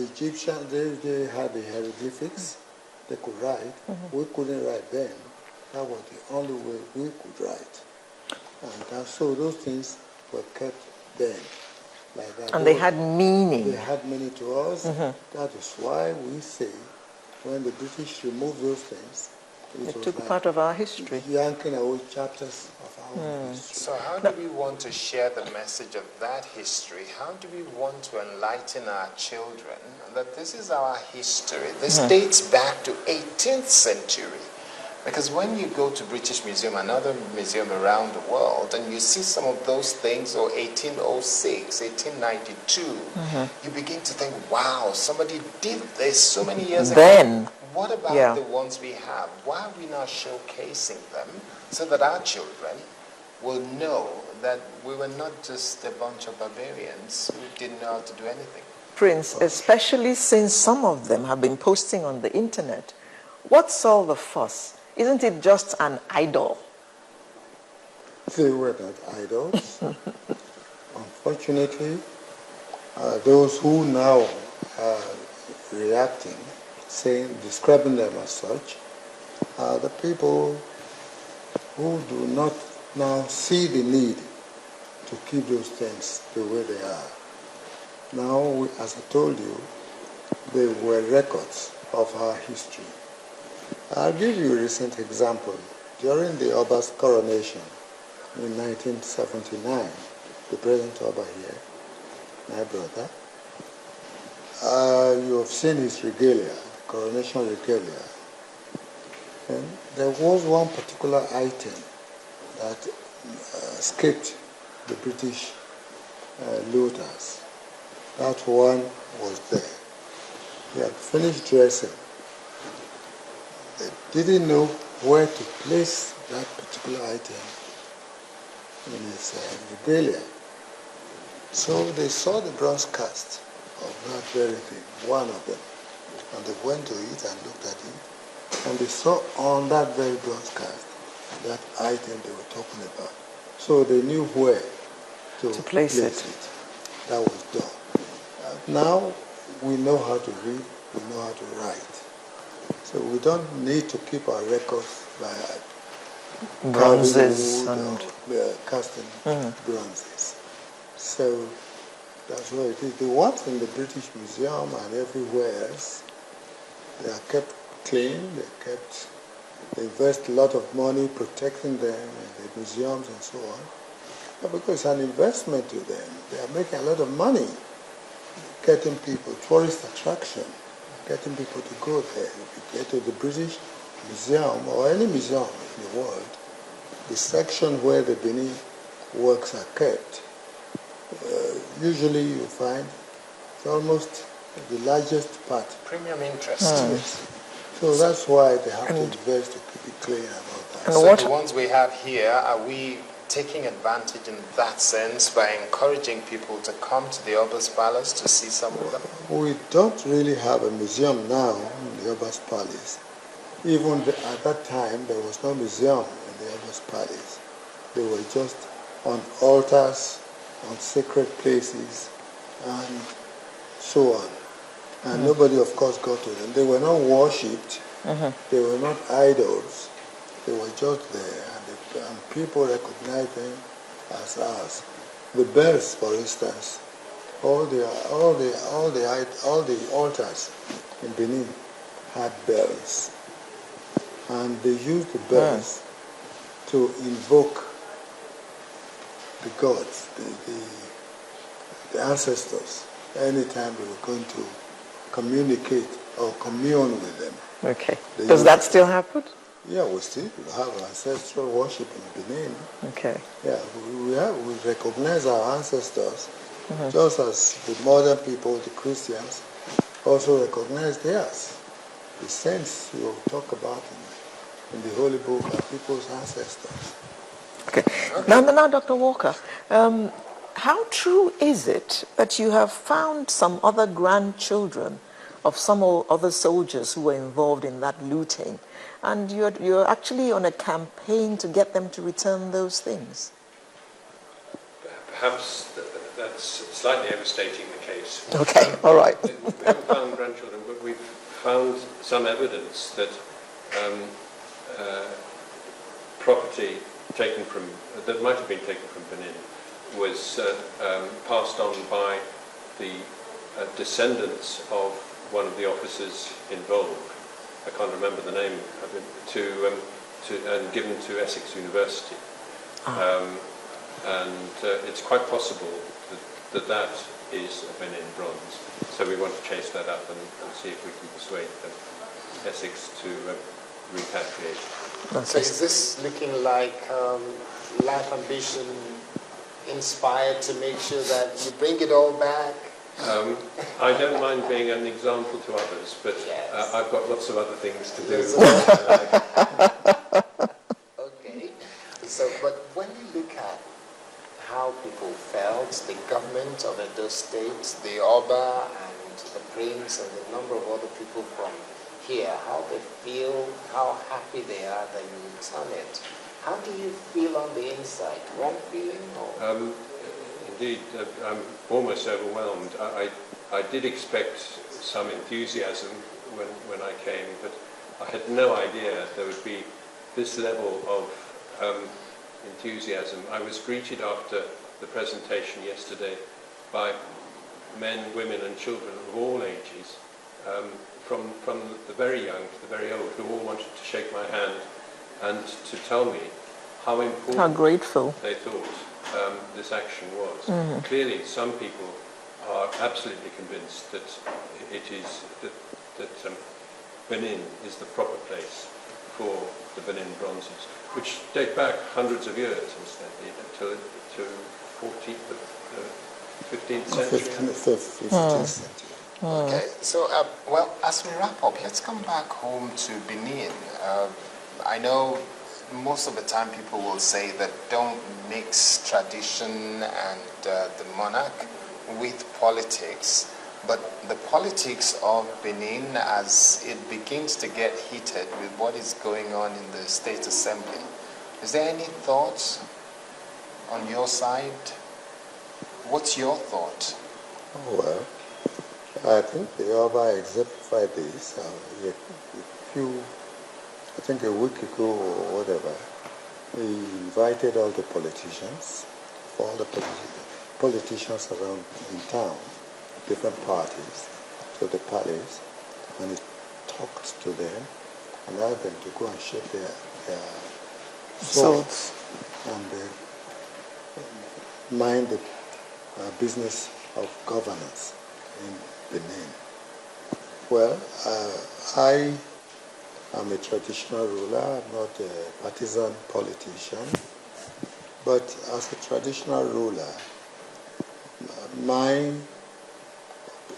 the Egyptians, they had the hieroglyphics. They could write. We couldn't write then. That was the only way we could write. And so those things were kept then. Like that. And they had meaning. They had meaning to us. That is why we say when the British removed those things, it took like part of our history. Yanking away chapters of our history. So how do we want to share the message of that history? How do we want to enlighten our children that this is our history? This dates back to 18th century. Because when you go to British Museum, another museum around the world, and you see some of those things, or 1806, 1892, you begin to think, wow, somebody did this so many years ago. What about the ones we have? Why are we not showcasing them so that our children will know that we were not just a bunch of barbarians who didn't know how to do anything? Prince, especially since some of them have been posting on the internet, what's all the fuss? Isn't it just an idol? They were not idols. Unfortunately, those who now are reacting, describing them as such, are the people who do not now see the need to keep those things the way they are. Now, as I told you, they were records of our history. I'll give you a recent example. During the Oba's coronation in 1979, the present Oba here, my brother, you have seen his regalia, coronation regalia. And there was one particular item that escaped the British looters. That one was there. He had finished dressing. They didn't know where to place that particular item in his regalia. So they saw the bronze cast of that very thing, one of them. And they went to it and looked at it. And they saw on that very bronze cast that item they were talking about. So they knew where to place it. That was done. Now we know how to read, we know how to write. So we don't need to keep our records by bronzes and casting bronzes. So that's what it is. The ones in the British Museum and everywhere else, they are kept clean, they invest a lot of money protecting them in the museums and so on. But because it's an investment to them, they are making a lot of money, getting people, tourist attraction, getting people to go there. If you get to the British Museum or any museum in the world, the section where the Benin works are kept, usually you find it's almost the largest part. Premium interest. Yes. So that's why they have to invest to keep it clean and all that. And so the ones we have here, are we taking advantage in that sense by encouraging people to come to the Oba's Palace to see some of them? We don't really have a museum now in the Oba's Palace. Even at that time, there was no museum in the Oba's Palace. They were just on altars, on sacred places, and so on. And nobody, of course, got to them. They were not worshipped. They were not idols. They were just there, and people recognized them as ours. The bells, for instance, all the altars in Benin had bells, and they used the bells to invoke the gods, the ancestors, anytime they were going to communicate or commune with them. Okay. Does that still happen? Yeah, we still have ancestral worship in Benin. Okay. Yeah, we recognize our ancestors, just as the modern people, the Christians, also recognize theirs. The saints you talk about in the Holy Book are people's ancestors. Okay. Now, Dr. Walker, how true is it that you have found some other grandchildren of some other soldiers who were involved in that looting, and you're actually on a campaign to get them to return those things? Perhaps that's slightly overstating the case. case. Okay, all right. We haven't found grandchildren, but we've found some evidence that property taken from, that might have been taken from Benin, was passed on by the descendants of one of the officers involved. I can't remember the name of it, and given to Essex University. It's quite possible that is a Benin bronze. So we want to chase that up and see if we can persuade Essex to repatriate. So is this looking like Life Ambition inspired to make sure that you bring it all back? I don't mind being an example to others, but yes. I've got lots of other things to do. Okay. So, but when you look at how people felt, the government of Edo State, the Oba and the Prince and the number of other people from here, how they feel, how happy they are that you return it. How do you feel on the inside? Wrong feeling? Or? Indeed, I'm almost overwhelmed. I did expect some enthusiasm when I came, but I had no idea there would be this level of enthusiasm. I was greeted after the presentation yesterday by men, women and children of all ages, from the very young to the very old, who all wanted to shake my hand and to tell me how important, how grateful they thought this action was. Mm-hmm. Clearly, some people are absolutely convinced that it is that Benin is the proper place for the Benin bronzes, which date back hundreds of years, incidentally, to 15th century. 15th century. Okay, so well, as we wrap up, let's come back home to Benin. I know most of the time people will say that don't mix tradition and the monarch with politics, but the politics of Benin, as it begins to get heated with what is going on in the State Assembly, is there any thoughts on your side? What's your thought? Well, I think the Oba exemplified this I think a week ago or whatever. He invited all the politicians, all the politicians around in town, different parties, to the palace, and he talked to them and asked them to go and shake their swords and mind the business of governance in Benin. Well, I am a traditional ruler, I'm not a partisan politician, but as a traditional ruler, my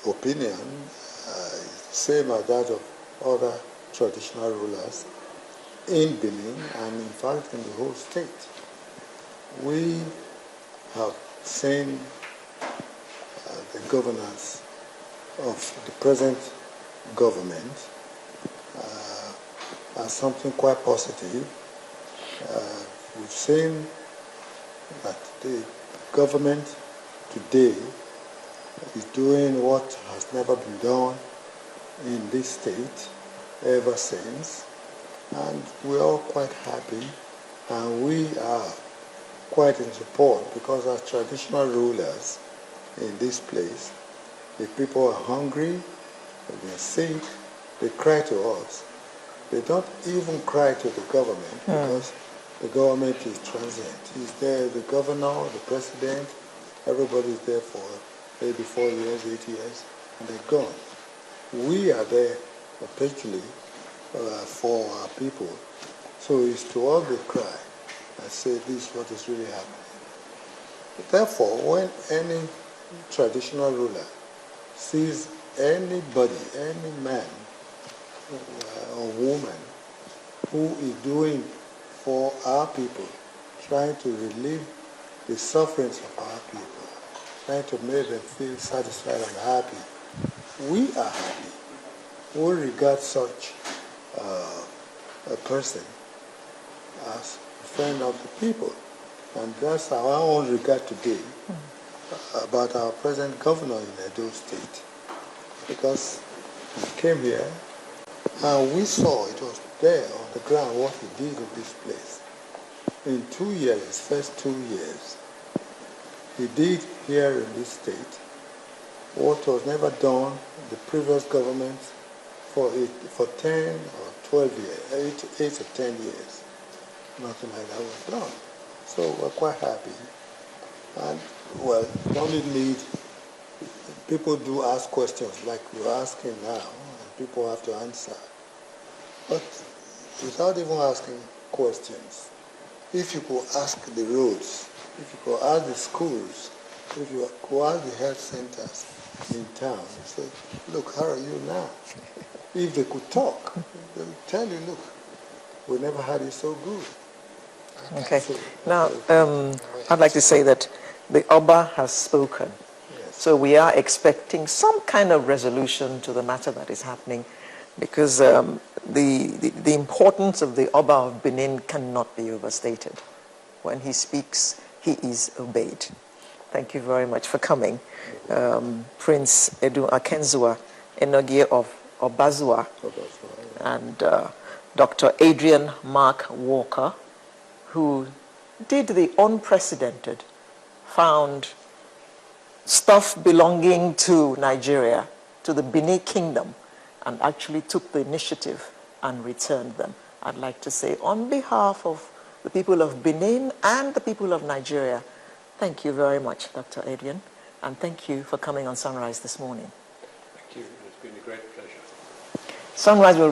opinion is the same as that of other traditional rulers in Benin and in fact in the whole state. We have seen the governance of the present government as something quite positive. We've seen that the government today is doing what has never been done in this state ever since, and we're all quite happy, and we are quite in support, because as traditional rulers in this place, if people are hungry, if they're sick, they cry to us. They don't even cry to the government because the government is transient. It's there, the governor, the president, everybody's there for maybe 4 years, 8 years, and they're gone. We are there perpetually for our people. So it's to all they cry and say this is what is really happening. Therefore, when any traditional ruler sees anybody, any man or woman who is doing for our people, trying to relieve the sufferings of our people, trying to make them feel satisfied and happy, we are happy. We regard such a person as a friend of the people. And that's our own regard today. about our present governor in Edo State, because he came here and we saw it was there on the ground what he did in this place. In 2 years, his first 2 years, he did here in this state what was never done in the previous government for 10 or 12 years, 8 or 10 years. Nothing like that was done. So we're quite happy. And, well, you only need, people do ask questions like you're asking now, and people have to answer. But without even asking questions, if you could ask the roads, if you could ask the schools, if you could ask the health centers in town, you say, look, how are you now? If they could talk, they would tell you, look, we never had it so good. Okay. So, Now, I'd like to say that the Oba has spoken. yes. So we are expecting some kind of resolution to the matter that is happening, because the importance of the Oba of Benin cannot be overstated. When he speaks, he is obeyed. Thank you very much for coming. Prince Edu Akenzua Enogie of Obazua and Dr. Adrian Mark Walker, who did the unprecedented, found stuff belonging to Nigeria, to the Benin Kingdom, and actually took the initiative and returned them. I'd like to say, on behalf of the people of Benin and the people of Nigeria, thank you very much, Dr. Adrian, and thank you for coming on Sunrise this morning. Thank you. It's been a great pleasure. Sunrise will